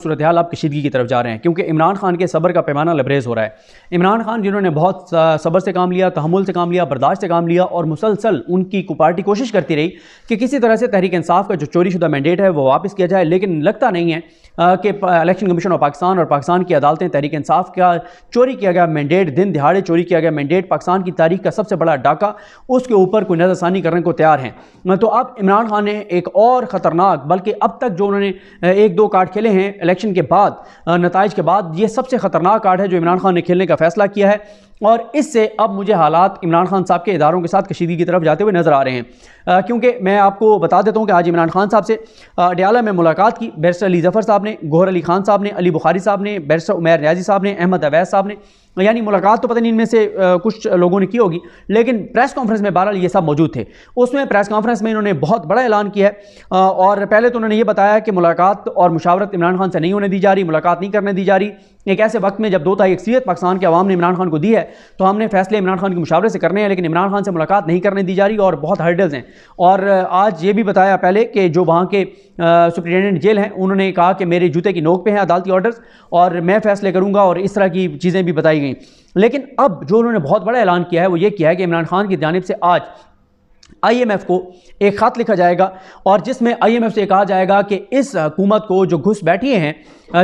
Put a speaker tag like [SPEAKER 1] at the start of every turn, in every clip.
[SPEAKER 1] सूरत हाल आप कशीदगी की तरफ जा रहे हैं, क्योंकि इमरान खान के सब्र का पैमाना लबरेज हो रहा है। इमरान खान जिन्होंने बहुत सब्र से काम लिया, तहम्मुल से काम लिया, बर्दाश्त से काम लिया और मुसलसल उनकी पार्टी कोशिश करती रही कि किसी तरह से तहरीक इंसाफ का जो चोरी शुदा मैंडेट है वो वापस किया जाए, लेकिन लगता नहीं है कि इलेक्शन कमीशन ऑफ पाकिस्तान और पाकिस्तान की अदालतें तहरीक इंसाफ का चोरी किया गया मैंडेट, दिन दिहाड़े चोरी किया गया मैंडेट, पाकिस्तान की तारीख का सबसे बड़ा डाका, उसके ऊपर कोई नज़रसानी करने को तैयार हैं। तो अब इमरान खान ने एक और ख़तरनाक, बल्कि अब तक जो उन्होंने एक दो कार्ड खेले हैं इलेक्शन के बाद, नताइज के बाद, ये सबसे ख़तरनाक कार्ड है जो इमरान खान ने खेलने का फ़ैसला किया है। और इससे अब मुझे हालात इमरान खान साहब के इदारों के साथ कशीदगी की तरफ जाते हुए नज़र आ रहे हैं, क्योंकि मैं आपको बता देता हूं कि आज इमरान खान साहब से अडयाला में मुलाकात की बैरिस्टर अली ज़फ़र साहब ने, गौहर अली खान साहब ने, अली बुखारी साहब ने, बैरिस्टर उमैर नियाज़ी साहब ने, अहमद अवैस साहब ने, यानी मुलाकात तो पता नहीं इनमें से कुछ लोगों ने की होगी, लेकिन प्रेस कॉन्फ्रेंस में बहरहाल ये सब मौजूद थे। उसमें प्रेस कॉन्फ्रेंस में इन्होंने बहुत बड़ा ऐलान किया है और पहले तो उन्होंने ये बताया कि मुलाकात और मुशावरत इमरान खान से नहीं होने दी जा रही, मुलाकात नहीं करने दी जा रही। एक ऐसे वक्त में जब 2 तिहाई अक्सरियत पाकिस्तान के अवाम ने इमरान खान को दी है, तो हमने फैसले इमरान खान के मुशावरे से करने हैं, लेकिन इमरान खान से मुलाकात नहीं करने दी जा रही और बहुत हर्डल्स हैं। और आज ये भी बताया पहले कि जो वहाँ के सुप्रिटेंडेंट जेल हैं, उन्होंने कहा कि मेरे जूते की नोक पे हैं अदालती ऑर्डर्स और मैं फैसले करूँगा, और इस तरह की चीज़ें भी बताई गई। लेकिन अब जो उन्होंने बहुत बड़ा ऐलान किया है वो ये किया है कि इमरान खान की जानिब से आज IMF को एक ख़त लिखा जाएगा और जिसमें IMF से कहा जाएगा कि इस हुकूमत को जो घुस बैठिए हैं,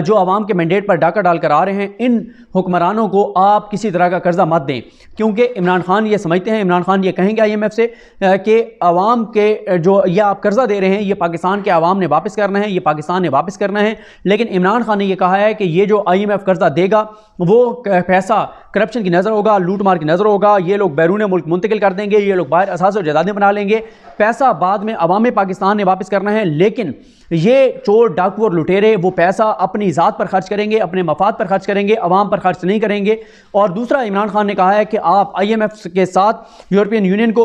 [SPEAKER 1] जो आवाम के मैंडेट पर डाका डालकर आ रहे हैं, इन हुक्मरानों को आप किसी तरह का कर्जा मत दें, क्योंकि इमरान खान ये समझते हैं, इमरान खान ये कहेंगे IMF से कि आवाम के जो ये आप कर्जा दे रहे हैं ये पाकिस्तान के आवाम ने वापस करना है, ये पाकिस्तान ने वापस करना है। लेकिन इमरान खान ने यह कहा है कि ये जो IMF कर्जा देगा वो पैसा करप्शन की नज़र होगा, लूट मार की नज़र होगा, ये लोग बैरून मुल्क मुंतकिल कर देंगे, ये लोग बाहर असास और जायदादें बना लेंगे, पैसा बाद में अवाम पाकिस्तान ने वापस करना है। लेकिन ये चोर, डाकू और लुटेरे वो पैसा अपनी ज़ात पर खर्च करेंगे, अपने मफाद पर खर्च करेंगे, अवाम पर खर्च नहीं करेंगे। और दूसरा, इमरान खान ने कहा है कि आप IMF के साथ यूरोपियन यूनियन को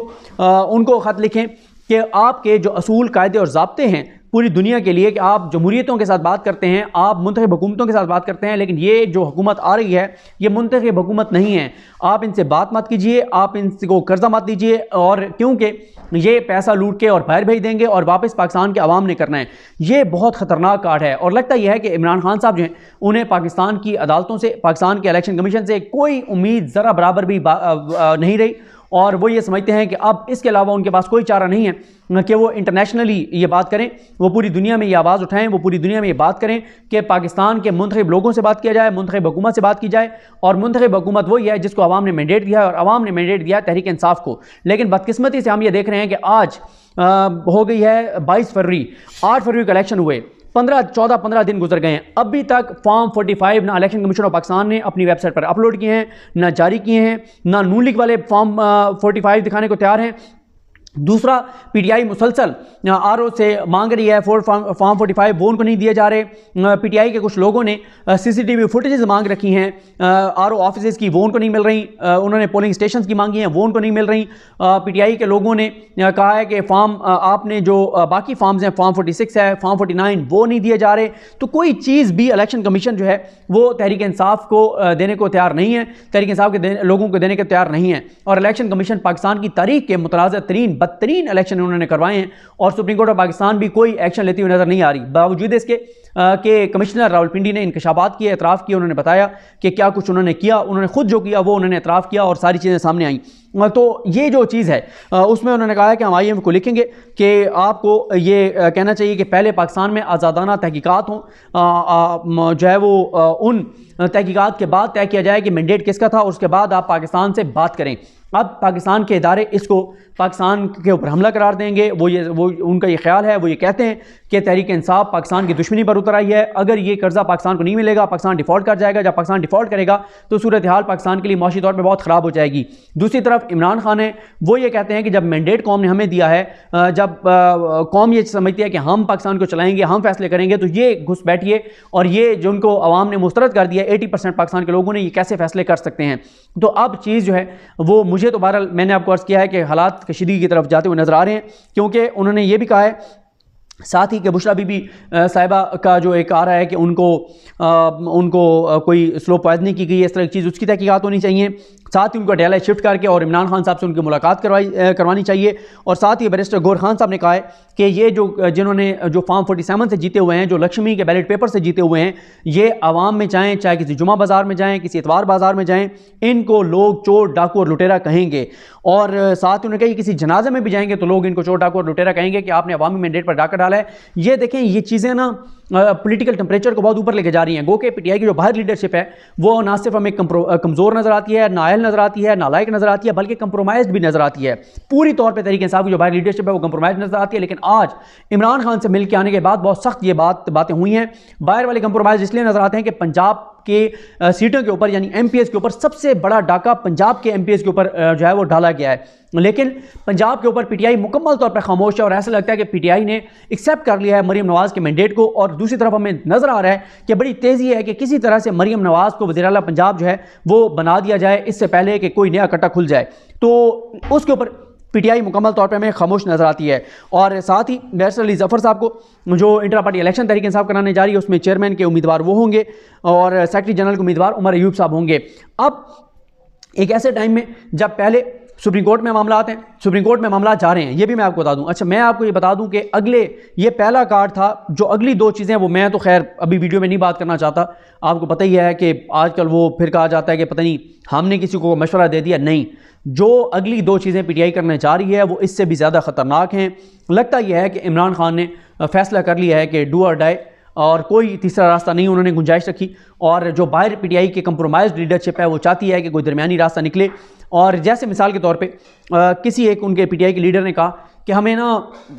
[SPEAKER 1] उनको ख़त लिखें कि आपके जो असूल, कायदे और ज़ाब्ते हैं पूरी दुनिया के लिए, कि आप जमहूरियतों के साथ बात करते हैं, आप मुंतखब हुकूमतों के साथ बात करते हैं, लेकिन ये जो हुकूमत आ रही है ये मुंतखब हुकूमत नहीं है, आप इनसे बात मत कीजिए, आप इनको कर्जा मत दीजिए, और क्योंकि ये पैसा लूट के और बाहर भेज देंगे और वापस पाकिस्तान के अवाम ने करना है। ये बहुत ख़तरनाक कार्ड है और लगता यह है कि इमरान खान साहब जो हैं उन्हें पाकिस्तान की अदालतों से, पाकिस्तान के इलेक्शन कमीशन से कोई उम्मीद ज़रा बराबर भी नहीं रही, और वो ये समझते हैं कि अब इसके अलावा उनके पास कोई चारा नहीं है कि वो इंटरनेशनली ये बात करें, वो पूरी दुनिया में ये आवाज़ उठाएं, वो पूरी दुनिया में ये बात करें कि पाकिस्तान के मुंतखब लोगों से बात किया जाए, मुंतखब हुकूमत से बात की जाए। और मुंतखब हुकूमत वही है जिसको आवाम ने मैंडेट दिया है, और आवाम ने मैंडेट दिया है तहरीक इंसाफ को। लेकिन बदकिस्मती से हम ये देख रहे हैं कि आज हो गई है 22 फरवरी, 8 फरवरी को इलेक्शन हुए, 14-15 दिन गुजर गए हैं, अभी तक फॉर्म 45 ना इलेक्शन कमीशन ऑफ पाकिस्तान ने अपनी वेबसाइट पर अपलोड किए हैं, ना जारी किए हैं, ना नून लीग वाले फॉर्म 45 दिखाने को तैयार हैं। दूसरा, PTI मुसलसल RO से मांग रही है फॉर्म 45, वो उनको नहीं दिए जा रहे। PTI के कुछ लोगों ने CCTV फुटेजेस मांग रखी हैं RO ऑफिस की, वो उनको नहीं मिल रही। उन्होंने पोलिंग स्टेशन की मांगी हैं, वो उनको नहीं मिल रही। PTI के लोगों ने कहा है कि फॉर्म आपने जो बाकी फॉर्म्स हैं, फॉर्म 46 है, फॉर्म 49, वो नहीं दिए जा रहे। तो कोई चीज़ भी इलेक्शन कमीशन जो है वो तहरीक इंसाफ को देने को तैयार नहीं है, तहरीक इंसाफ के लोगों को देने के तैयार नहीं है। और इलेक्शन कमीशन पाकिस्तान की तारीख के मुतनाज़ तरीन, बदतरीन इलेक्शन उन्होंने करवाए हैं, और सुप्रीम कोर्ट ऑफ पाकिस्तान भी कोई एक्शन लेती हुई नजर नहीं आ रही। बावजूद इसके कि कमिश्नर रावलपिंडी ने इंकशाफात किए, एतराफ़ किए, उन्होंने बताया कि क्या कुछ उन्होंने किया, उन्होंने खुद जो किया वो उन्होंने एतराफ़ किया और सारी चीज़ें सामने आई। तो ये जो चीज़ है उसमें उन्होंने कहा है कि हम IMF को लिखेंगे कि आपको ये कहना चाहिए कि पहले पाकिस्तान में आज़ादाना तहकीकात हों, जो है वो उन तहकीकात के बाद तय किया जाए कि मैंडेट किसका था, और उसके बाद आप पाकिस्तान से बात करें। अब पाकिस्तान के इदारे इसको पाकिस्तान के ऊपर हमला करार देंगे, वो उनका ये ख्याल है, वो ये कहते हैं कि तहरीक इंसाफ पाकिस्तान की दुश्मनी पर उतर आई है। अगर ये कर्जा पाकिस्तान को नहीं मिलेगा, पाकिस्तान डिफ़ॉल्ट कर जाएगा। जब पाकिस्तान डिफ़ॉल्ट करेगा तो सूरत हाल पाकिस्तान के लिए माशी तौर पर बहुत ख़राब हो जाएगी। दूसरी तरफ इमरान खान है, वो ये कहते हैं कि जब मैंडेट कौम ने हमें दिया है, जब कौम ये समझती है कि हम पाकिस्तान को चलाएंगे, हम फैसले करेंगे, तो ये घुस बैठिए, और ये जो उनको अवाम ने मुस्तरद कर दिया 80% पाकिस्तान के लोगों ने, ये कैसे फैसले कर सकते हैं। तो अब चीज़ जो है वो मुझे तो बहरहाल मैंने आपको अर्ज़ किया है कि हालात कशीदगी की तरफ जाते हुए नज़र आ रहे हैं, क्योंकि उन्होंने ये भी कहा है साथ ही कि बुशरा बीबी साहिबा का जो एक आ रहा है कि उनको कोई स्लो पॉइजनिंग की गई है, इस तरह की चीज़, उसकी तहकीकात होनी चाहिए। साथ ही उनको DLI शिफ्ट करके और इमरान खान साहब से उनकी मुलाकात करवानी चाहिए। और साथ ही बैरिस्टर गौहर खान साहब ने कहा है कि ये जिन्होंने जो फॉर्म 47 से जीते हुए हैं, जो लक्ष्मी के बैलेट पेपर से जीते हुए हैं, ये आवाम में जाएँ, चाहे किसी जुमा बाज़ार में जाएँ, किसी इतवार बाज़ार में जाएँ, इनको लोग चोर डाकू और लुटेरा कहेंगे। और साथ ही उन्होंने कहा किसी जनाजे में भी जाएंगे तो लोग इनको चोर डाकू और लुटेरा कहेंगे कि आपने अवामी मैंडेट पर डाका डाला है। ये देखें, ये चीज़ें ना पॉलिटिकल टेम्परेचर को बहुत ऊपर लेके जा रही हैं। गो के PTI की जो बाहर लीडरशिप है वो ना सिर्फ हमें कमज़ोर नज़र आती है, नाअहल नज़र आती है, नालायक नज़र आती है, बल्कि कंप्रोमाइज़ भी नज़र आती है। पूरी तौर पर तहरीक इंसाफ की जो बाहर लीडरशिप है वो कंप्रोमाइज़ नज़र आती है। लेकिन आज इमरान खान से मिल के आने के बाद बहुत सख्त ये बातें हुई हैं। बाहर वाले कंप्रोमाइज़ इसलिए नज़र आते हैं कि पंजाब के सीटों के ऊपर यानी MPs के ऊपर सबसे बड़ा डाका पंजाब के MPs के ऊपर जो है वो डाला गया है। लेकिन पंजाब के ऊपर PTI मुकम्मल तौर पर खामोश है और ऐसा लगता है कि PTI ने एक्सेप्ट कर लिया है मरीम नवाज़ के मैंडेट को। और दूसरी तरफ हमें नज़र आ रहा है कि बड़ी तेज़ी है कि किसी तरह से मरीम नवाज़ को वज़ीर आला पंजाब जो है वो बना दिया जाए, इससे पहले कि कोई नया कट्टा खुल जाए। तो उसके ऊपर PTI मुकम्मल तौर पर हमें खामोश नज़र आती है। और साथ ही बैरिस्टर अली ज़फ़र साहब को जो inter party election Tehreek Insaf कराने जा रही है उसमें चेयरमैन के उम्मीदवार वो होंगे और सेक्रेटरी जनरल के उम्मीदवार उमर अयूब साहब होंगे। अब एक ऐसे टाइम में जब पहले सुप्रीम कोर्ट में मामला आते हैं, सुप्रीम कोर्ट में मामला जा रहे हैं, ये भी मैं आपको बता दूं। अच्छा, मैं आपको ये बता दूं कि ये पहला कार्ड था। जो अगली दो चीज़ें वो मैं तो खैर अभी वीडियो में नहीं बात करना चाहता। आपको पता ही है कि आजकल वो फिर कहा जाता है कि पता नहीं हमने किसी को मशवरा दे दिया। नहीं, जो अगली दो चीज़ें PTI करने जा रही है वो इससे भी ज़्यादा ख़तरनाक हैं। लगता यह है कि इमरान खान ने फैसला कर लिया है कि डू और डाई, और कोई तीसरा रास्ता नहीं उन्होंने गुंजाइश रखी। और जो बाहर PTI की कंप्रोमाइज़ लीडरशिप है वो चाहती है कि कोई दरमियानी रास्ता निकले। और जैसे मिसाल के तौर पे किसी एक उनके PTI के लीडर ने कहा कि हमें ना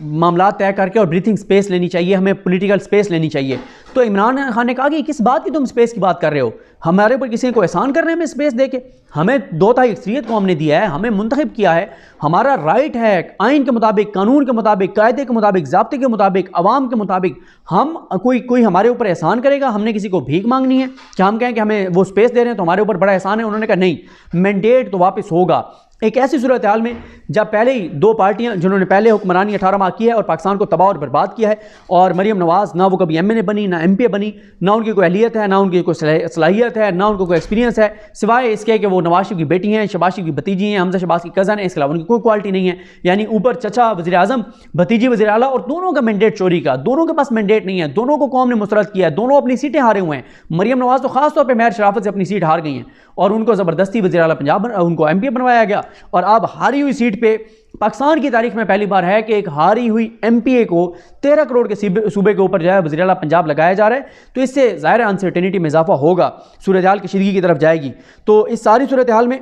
[SPEAKER 1] मामला तय करके और ब्रीथिंग स्पेस लेनी चाहिए, हमें पॉलिटिकल स्पेस लेनी चाहिए। तो इमरान खान ने कहा कि किस बात की तुम स्पेस की बात कर रहे हो, हमारे ऊपर किसी को एहसान कर रहे हैं हमें स्पेस दे के? हमें 2/3 अक्सरियत को हमने दिया है, हमें मुंतखब किया है, हमारा राइट है आइन के मुताबिक, कानून के मुताबिक, कायदे के मुताबिक, ज़ाब्ते के मुताबिक, अवाम के मुताबिक। हम कोई हमारे ऊपर एहसान करेगा? हमने किसी को भीख मांगनी है कि हम कहें कि हमें वो स्पेस दे रहे हैं तो हमारे ऊपर बड़ा एहसान है? उन्होंने कहा नहीं, मैंडेट तो वापस होगा। एक ऐसी सूरत हाल में जब पहले ही दो पार्टियां जिन्होंने पहले हुक्मरानी 18 माह की है और पाकिस्तान को तबाह और बर्बाद किया है, और मरीम नवाज़ ना वो कभी MNA बनी, ना MP बनी, ना उनकी कोई अहलियत है, ना उनकी कोई सलाहियत है, ना उनको कोई एक्सपीरियंस है, सिवाय इसके कि वो नवाज शरीफ की बेटी हैं, शहबाज शरीफ की भतीजी हैं, हमजा शहबाज की कज़न है। इसके अलावा उनकी कोई क्वालिटी नहीं है। यानी ऊपर चचा वज़ीर आज़म, भतीजी वज़ीर आला, और दोनों का मैंडेट चोरी का, दोनों के पास मैंडेट नहीं है, दोनों को कौम ने मुस्तरद किया है, दोनों अपनी सीटें हारे हुए हैं। मरीम नवाज़ तो खास तौर पर महर शराफत से अपनी सीट हार गई हैं और उनको ज़बरदस्ती वज़ीर आला पंजाब उनको MP बनवाया गया। और अब हारी हुई सीट पे पाकिस्तान की तारीख में पहली बार है कि एक हारी हुई MPA को 13 करोड़ के सूबे के ऊपर जो है वज़ीर आला पंजाब लगाया जा रहा है। तो इससे ज़ाहिर अनसर्टेनिटी में इजाफा होगा, सूरत हाल कशीदगी की तरफ जाएगी। तो इस सारी सूरत हाल में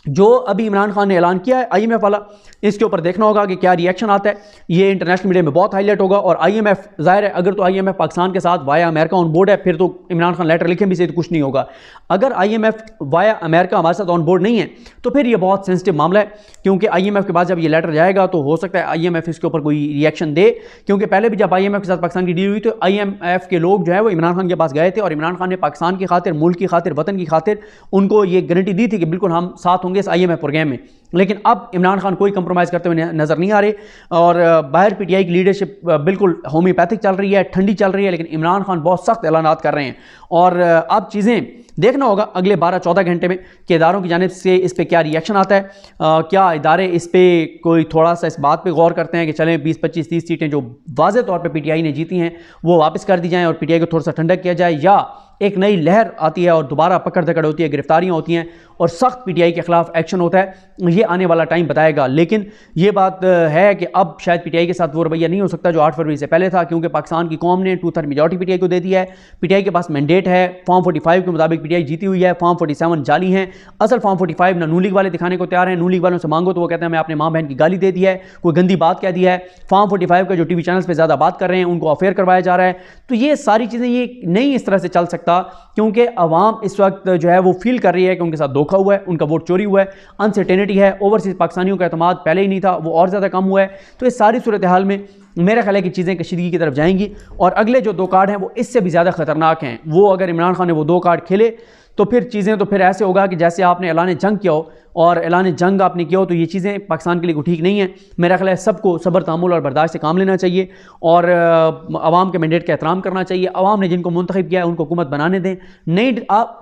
[SPEAKER 1] जो अभी इमरान खान ने ऐलान किया है IMF वाला, इसके ऊपर देखना होगा कि क्या रिएक्शन आता है। ये इंटरनेशनल मीडिया में बहुत हाईलाइट होगा। और IMF ज़ाहिर है अगर तो IMF पाकिस्तान के साथ वाया अमेरिका ऑन बोर्ड है फिर तो इमरान खान लेटर लिखें भी से तो कुछ नहीं होगा। अगर IMF वाया अमेरिका हमारे साथ ऑन बोर्ड नहीं है तो फिर ये बहुत सेंसिटिव मामला है, क्योंकि IMF के बाद जब ये लेटर जाएगा तो हो सकता है IMF इसके ऊपर कोई रिएक्शन दे। क्योंकि पहले भी जब IMF के साथ पाकिस्तान की डील हुई तो IMF के लोग जो है वो इमरान खान के पास गए थे और इमरान खान ने पाकिस्तान की खातिर, मुल्क की खातिर, वतन की खातिर उनको ये गारंटी दी थी कि बिल्कुल हम साथ होंगे इस IMF प्रोग्राम में। लेकिन अब इमरान खान कोई कंप्रोमाइज़ करते हुए नज़र नहीं आ रहे और बाहर PTI की लीडरशिप बिल्कुल होम्योपैथिक चल रही है, ठंडी चल रही है। लेकिन इमरान खान बहुत सख्त ऐलानात कर रहे हैं और अब चीज़ें देखना होगा अगले 12-14 घंटे में कि इदारों की जानिब से इस पर क्या रिएक्शन आता है। क्या इदारे इस पर कोई थोड़ा सा इस बात पे गौर करते हैं कि चलें 20, 25, 30 सीटें जो वाज़े तौर पे PTI ने जीती हैं वो वापस कर दी जाएं और PTI को थोड़ा सा ठंडक किया जाए, या एक नई लहर आती है और दोबारा पकड़ धकड़ होती है, गिरफ्तारियाँ होती हैं और सख्त PTI के खिलाफ एक्शन होता है। ये आने वाला टाइम बताएगा। लेकिन ये बात है कि अब शायद PTI के साथ वो रवैया नहीं हो सकता जो 8 फरवरी से पहले था, क्योंकि पाकिस्तान की कौम ने 2/3 मेजॉरिटी PTI को दे दिया है। PTI के पास मैंडेट है, फॉर्म 45 के मुताबिक PTI जीती हुई है, फॉर्म 47 जाली हैं। असल फॉर्म 45 ना नून लीग वाले दिखाने को तैयार हैं, नून लीग वालों से मांगो तो वो कहते हैं मैं अपने माँ बहन की गाली दे दी है, कोई गंदी बात कह दी है। फॉर्म 45 का जो TV चैनल्स पे ज़्यादा बात कर रहे हैं उनको अफेयर करवाया जा रहा है। तो ये सारी चीज़ें ये नहीं इस तरह से चल सकता, क्योंकि अवाम इस वक्त जो है वो फील कर रही है कि उनके साथ धोखा हुआ है, उनका वोट चोरी हुआ है, अनसर्टेनिटी है, ओवरसीज़ पाकिस्तानियों का एतमाद पहले ही नहीं था वो और ज़्यादा कम हुआ है। तो इस सारी सूरत हाल में मेरा ख्याल है कि चीज़ें कशीदगी की तरफ जाएंगी और अगले जो 2 कार्ड हैं वो इससे भी ज़्यादा ख़तरनाक हैं। वो अगर इमरान खान ने वो 2 कार्ड खेले तो फिर चीज़ें तो फिर ऐसे होगा कि जैसे आपने ऐलान जंग किया हो और ऐलान जंग आपने किया हो, तो ये चीज़ें पाकिस्तान के लिए ठीक नहीं है। मेरा ख्याल है सबको सब्र, तहम्मुल और बर्दाश्त से काम लेना चाहिए और आवाम के मैंडेट का एहतराम करना चाहिए। आवाम ने जिनको मुंतखब किया है उनको हुकूमत बनाने दें। नहीं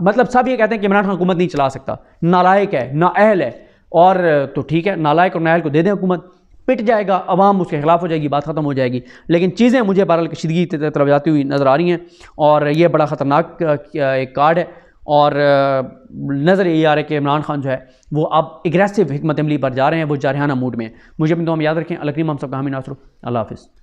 [SPEAKER 1] मतलब सब ये कहते हैं कि इमरान खान हुकूमत नहीं चला सकता, नालायक है, नाअहल है, और तो ठीक है, नालायक और नाअहल को दे दें हुकूमत, पिट जाएगा, अवाम उसके खिलाफ हो जाएगी, बात ख़त्म हो जाएगी। लेकिन चीज़ें मुझे बहरहाल कशीदगी की तरफ जाती हुई नज़र आ रही हैं और ये बड़ा ख़तरनाक एक कार्ड है। और नज़र ये आ रहा है कि इमरान खान जो है वो अब एग्रेसिव हिकमत अमली पर जा रहे हैं, वो जारहाना मूड में। मुझे अपनी दुआ में याद रखें। अल्लाह करीम हम सबका हामी नासर। अल्लाह हाफ़िज़।